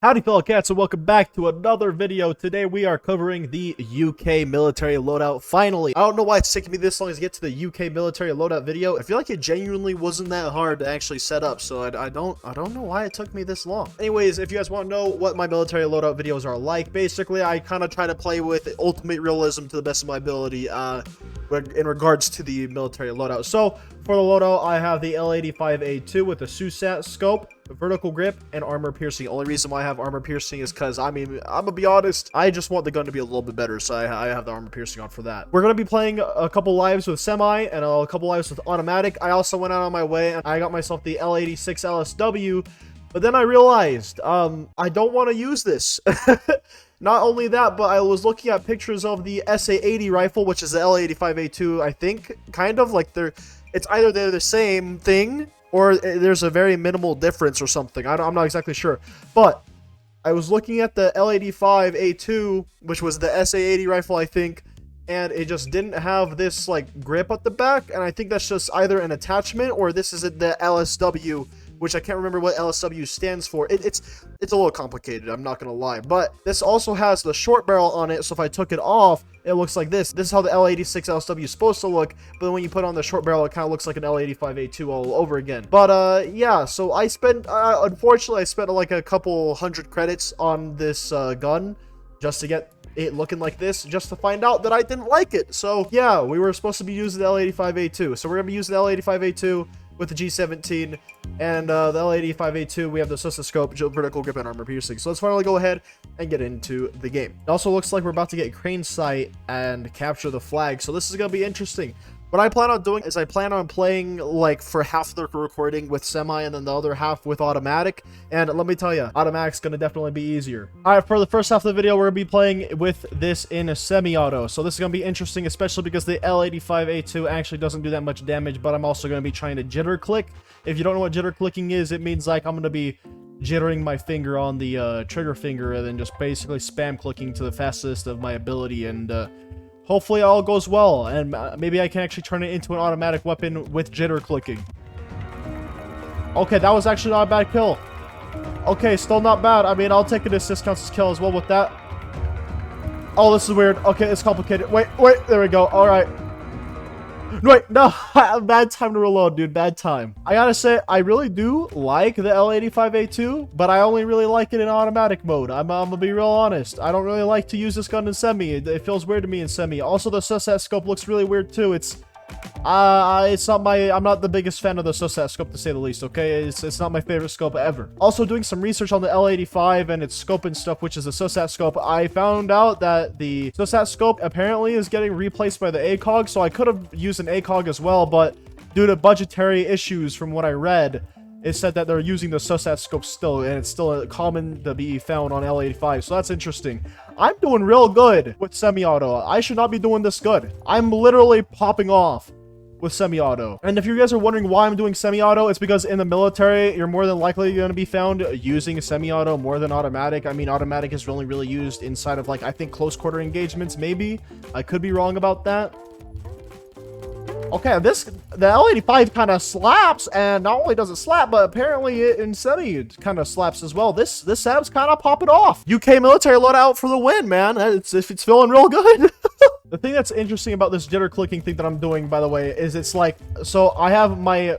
Howdy fellow cats, and welcome back to another video. Today we are covering the UK military loadout. Finally, I don't know why it's taking me this long to get to the UK military loadout video. I feel like it genuinely wasn't that hard to actually set up, so I don't know why it took me this long. Anyways, if you guys want to know what my military loadout videos are like, basically I kind of try to play with ultimate realism to the best of my ability in regards to the military loadout. So for the loadout, I have the L85A2 with a SUSAT scope, vertical grip, and armor piercing. Only reason why I have armor piercing is because, I mean, I'm gonna be honest, I just want the gun to be a little bit better, so I have the armor piercing on for that. We're gonna be playing a couple lives with semi and a couple lives with automatic. I also went out on my way and I got myself the L86 LSW, but then I realized I don't want to use this. Not only that, but I was looking at pictures of the SA-80 rifle, which is the L85A2, I think, kind of like it's either they're the same thing or there's a very minimal difference or something. I'm not exactly sure. But I was looking at the L85A2, which was the SA-80 rifle, I think, and it just didn't have this, like, grip at the back. And I think that's just either an attachment or this is the LSW, which I can't remember what LSW stands for. It's a little complicated, I'm not gonna lie. But this also has the short barrel on it, so if I took it off, it looks like this. This is how the L86 LSW is supposed to look, but then when you put on the short barrel, it kind of looks like an L85A2 all over again. But yeah, so I spent, unfortunately, I spent like a couple hundred credits on this gun just to get it looking like this, just to find out that I didn't like it. So yeah, we were supposed to be using the L85A2. So we're gonna be using the L85A2 with the G17 and the L85A2. We have the SUSAT scope, vertical grip, and armor piercing. So let's finally go ahead and get into the game. It also looks like we're about to get crane sight and capture the flag, so this is gonna be interesting. What I plan on doing is I plan on playing like for half the recording with semi and then the other half with automatic. And let me tell you, automatic's gonna definitely be easier. All right, for the first half of the video, we're gonna be playing with this in a semi-auto. So this is gonna be interesting, especially because the L85A2 actually doesn't do that much damage, but I'm also gonna be trying to jitter click. If you don't know what jitter clicking is, it means like I'm gonna be jittering my finger on the trigger finger and then just basically spam clicking to the fastest of my ability, and hopefully all goes well, and maybe I can actually turn it into an automatic weapon with jitter clicking. Okay, that was actually not a bad kill. Okay, still not bad. I mean, I'll take an assist counts as kill as well with that. Oh, this is weird. Okay, it's complicated. Wait, there we go. All right. Wait, no, bad time to reload, dude. Bad time. I gotta say, I really do like the L85A2, but I only really like it in automatic mode. I'm gonna be real honest. I don't really like to use this gun in semi. It feels weird to me in semi. Also, the SUSAT scope looks really weird too. It's not I'm not the biggest fan of the SUSAT scope, to say the least, okay? It's not my favorite scope ever. Also, doing some research on the L85 and its scope and stuff, which is a SUSAT scope, I found out that the SUSAT scope apparently is getting replaced by the ACOG, so I could have used an ACOG as well, but due to budgetary issues from what I read, it said that they're using the SUSAT scope still, and it's still common to be found on L85, so that's interesting. I'm doing real good with semi-auto. I should not be doing this good. I'm literally popping off with semi-auto. And if you guys are wondering why I'm doing semi-auto, it's because in the military, you're more than likely going to be found using semi-auto more than automatic. I mean, automatic is only really used inside of, like, I think close quarter engagements, maybe. I could be wrong about that. Okay, the L85 kind of slaps, and not only does it slap, but apparently in semi it kind of slaps as well. This Sab's kind of popping off. UK military loadout for the win, man. It's feeling real good. The thing that's interesting about this jitter clicking thing that I'm doing, by the way, is it's like, so I have my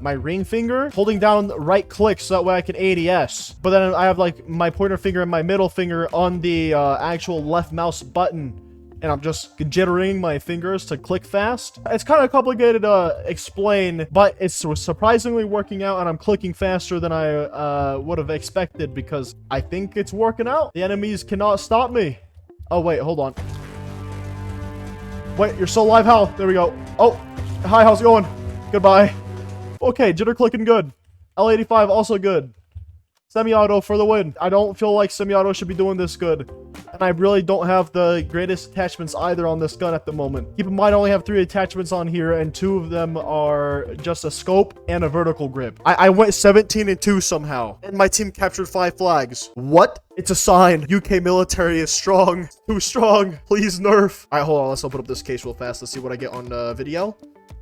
my ring finger holding down right click so that way I can ADS, but then I have like my pointer finger and my middle finger on the actual left mouse button, and I'm just jittering my fingers to click fast. It's kind of complicated to explain, but it's surprisingly working out, and I'm clicking faster than I would have expected because I think it's working out. The enemies cannot stop me. Oh, wait, hold on. Wait, you're still alive, Hal. There we go. Oh, hi, how's it going? Goodbye. Okay, jitter clicking good. L85 also good. Semi-auto for the win. I don't feel like semi-auto should be doing this good. And I really don't have the greatest attachments either on this gun at the moment. Keep in mind, I only have 3 attachments on here, and 2 of them are just a scope and a vertical grip. I went 17-2 somehow, and my team captured 5 flags. What? It's a sign. UK military is strong. Too strong. Please nerf. All right, hold on. Let's open up this case real fast. Let's see what I get on video.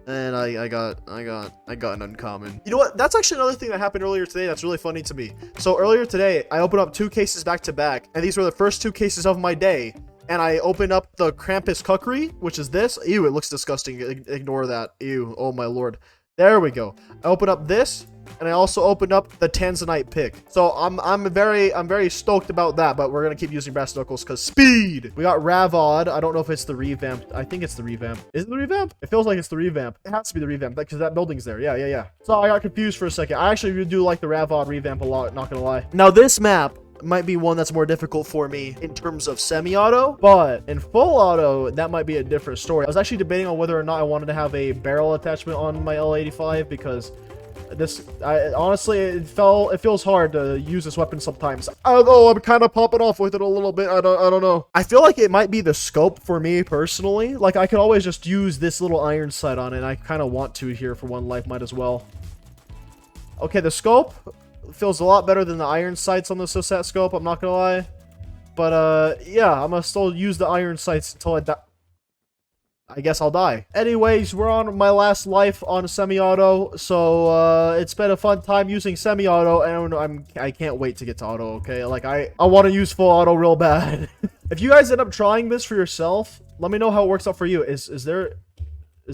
And I got an uncommon. You know what? That's actually another thing that happened earlier today that's really funny to me. So earlier today, I opened up 2 cases back to back, and these were the first 2 cases of my day. And I opened up the Krampus Cookery, which is this. Ew, it looks disgusting. Ignore that. Ew, oh my lord. There we go. I opened up this, and I also opened up the Tanzanite pick. So I'm very stoked about that, but we're gonna keep using brass knuckles because speed. We got Ravod. I don't know if it's the revamp. I think it's the revamp. Is it the revamp? It feels like it's the revamp. It has to be the revamp because that building's there. Yeah. So I got confused for a second. I actually do like the Ravod revamp a lot, not gonna lie. Now this map might be one that's more difficult for me in terms of semi-auto, but in full auto, that might be a different story. I was actually debating on whether or not I wanted to have a barrel attachment on my L85 because honestly, it feels hard to use this weapon sometimes. I don't know, I'm kind of popping off with it a little bit. I don't know. I feel like it might be the scope for me personally. Like I could always just use this little iron sight on it, and I kind of want to here for one life, might as well. Okay, the scope feels a lot better than the iron sights on the Sosat scope, I'm not gonna lie. But yeah, I'm gonna still use the iron sights until I die. I guess I'll die. Anyways, we're on my last life on semi-auto, so it's been a fun time using semi-auto, and I can't wait to get to auto, okay? Like, I want to use full auto real bad. If you guys end up trying this for yourself, let me know how it works out for you. Is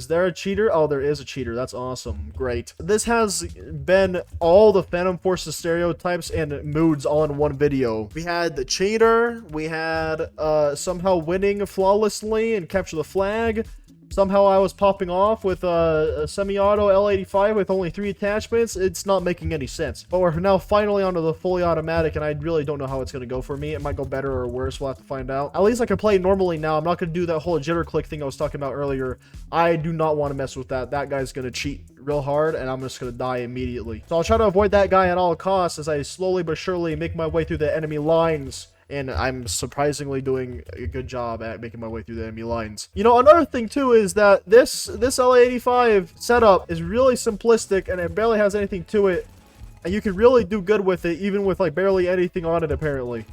there a cheater? Oh, there is a cheater. That's awesome. Great. This has been all the Phantom Forces stereotypes and moods all in one video. We had the cheater. We had somehow winning flawlessly and capture the flag. Somehow I was popping off with a semi-auto L85 with only 3 attachments. It's not making any sense. But we're now finally onto the fully automatic, and I really don't know how it's going to go for me. It might go better or worse. We'll have to find out. At least I can play normally now. I'm not going to do that whole jitter click thing I was talking about earlier. I do not want to mess with that. That guy's going to cheat real hard, and I'm just going to die immediately. So I'll try to avoid that guy at all costs as I slowly but surely make my way through the enemy lines. And I'm surprisingly doing a good job at making my way through the enemy lines. You know, another thing too is that this LA85 setup is really simplistic and it barely has anything to it. And you can really do good with it, even with like barely anything on it, apparently.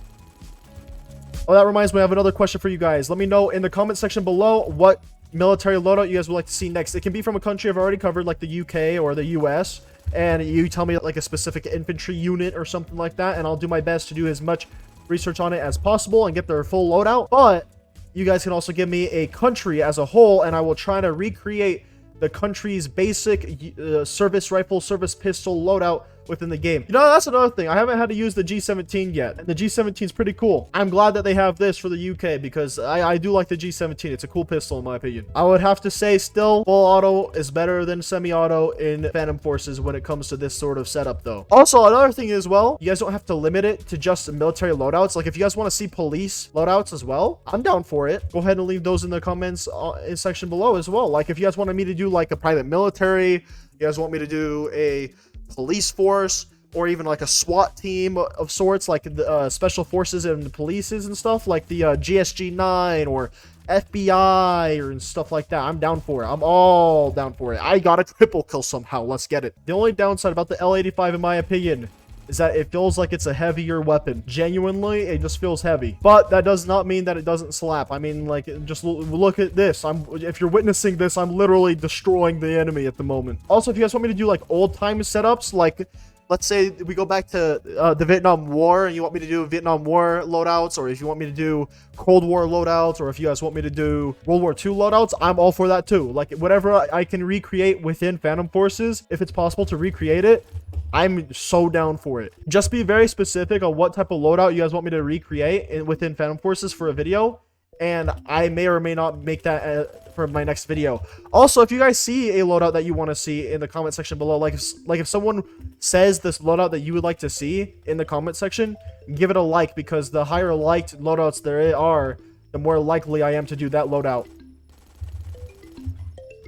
Oh, that reminds me, I have another question for you guys. Let me know in the comment section below what military loadout you guys would like to see next. It can be from a country I've already covered, like the UK or the US. And you tell me like a specific infantry unit or something like that, and I'll do my best to do as much research on it as possible and get their full loadout. But you guys can also give me a country as a whole, and I will try to recreate the country's basic service rifle, service pistol loadout within the game. You know, that's another thing. I haven't had to use the G17 yet, and the G17 is pretty cool. I'm glad that they have this for the UK because I do like the G17. It's a cool pistol in my opinion. I would have to say still full auto is better than semi-auto in Phantom Forces when it comes to this sort of setup though. Also, another thing as well, you guys don't have to limit it to just military loadouts. Like if you guys want to see police loadouts as well, I'm down for it. Go ahead and leave those in the comments in section below as well. Like if you guys wanted me to do like a private military, you guys want me to do a police force, or even like a SWAT team of sorts, like the special forces and polices and stuff, like the GSG-9 or FBI or and stuff like that. I'm down for it. I'm all down for it. I got a triple kill somehow. Let's get it. The only downside about the L85, in my opinion, is that it feels like it's a heavier weapon. Genuinely, it just feels heavy. But that does not mean that it doesn't slap. I mean, like, just look at this. If you're witnessing this, I'm literally destroying the enemy at the moment. Also, if you guys want me to do, like, old-time setups, like, let's say we go back to the Vietnam War, and you want me to do Vietnam War loadouts, or if you want me to do Cold War loadouts, or if you guys want me to do World War II loadouts, I'm all for that too. Like, whatever I can recreate within Phantom Forces, if it's possible to recreate it, I'm so down for it. Just be very specific on what type of loadout you guys want me to recreate within Phantom Forces for a video, and I may or may not make that for my next video. Also, if you guys see a loadout that you want to see in the comment section below, like if someone says this loadout that you would like to see in the comment section, give it a like, because the higher liked loadouts there are, the more likely I am to do that loadout.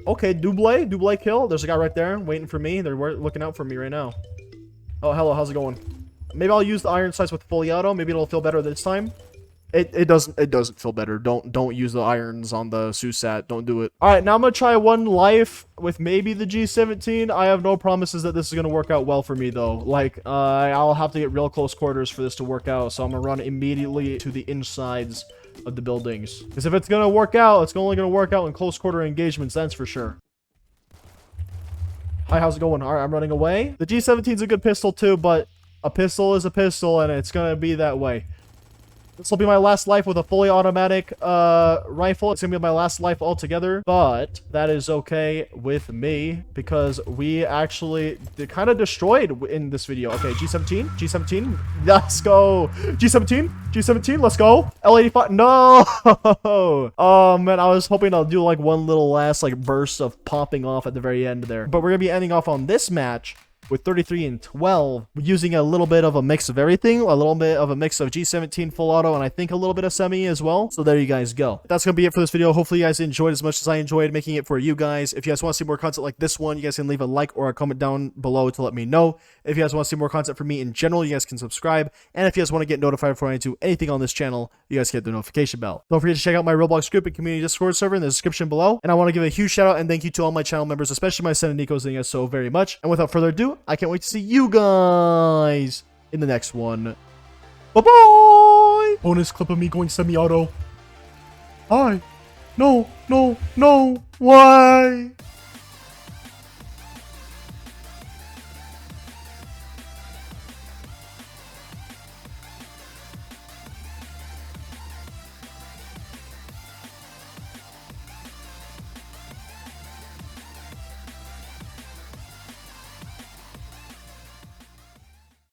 Okay, double kill. There's a guy right there waiting for me. They're looking out for me right now. Oh, hello, how's it going? Maybe I'll use the iron sights with fully auto. Maybe it'll feel better this time. It doesn't feel better. Don't use the irons on the Susat. Don't do it. All right, now I'm gonna try one life with maybe the G17. I have no promises that this is gonna work out well for me though. Like I'll have to get real close quarters for this to work out. So I'm gonna run immediately to the insides of the buildings. Because if it's gonna work out, it's only gonna work out in close quarter engagements. That's for sure. Hi, how's it going? All right, I'm running away. The G17 is a good pistol too, but a pistol is a pistol, and it's gonna be that way. This will be my last life with a fully automatic rifle. It's gonna be my last life altogether, but that is okay with me because we actually kind of destroyed in this video. Okay, G17, let's go. G17, let's go. L85, no. Oh man, I was hoping I'll do like one little last like burst of popping off at the very end there. But we're gonna be ending off on this match with 33 and 12, using a little bit of a mix of everything, a little bit of a mix of G17 full auto, and I think a little bit of semi as well. So there you guys go. That's gonna be it for this video. Hopefully you guys enjoyed as much as I enjoyed making it for you guys. If you guys want to see more content like this one, you guys can leave a like or a comment down below to let me know. If you guys want to see more content from me in general, you guys can subscribe. And if you guys want to get notified before I do anything on this channel, you guys hit the notification bell. Don't forget to check out my Roblox group and community Discord server in the description below. And I want to give a huge shout out and thank you to all my channel members, especially my son and Nico, thank you guys so very much. And without further ado, I can't wait to see you guys in the next one. Bye-bye! Bonus clip of me going semi-auto. Hi. No. Why?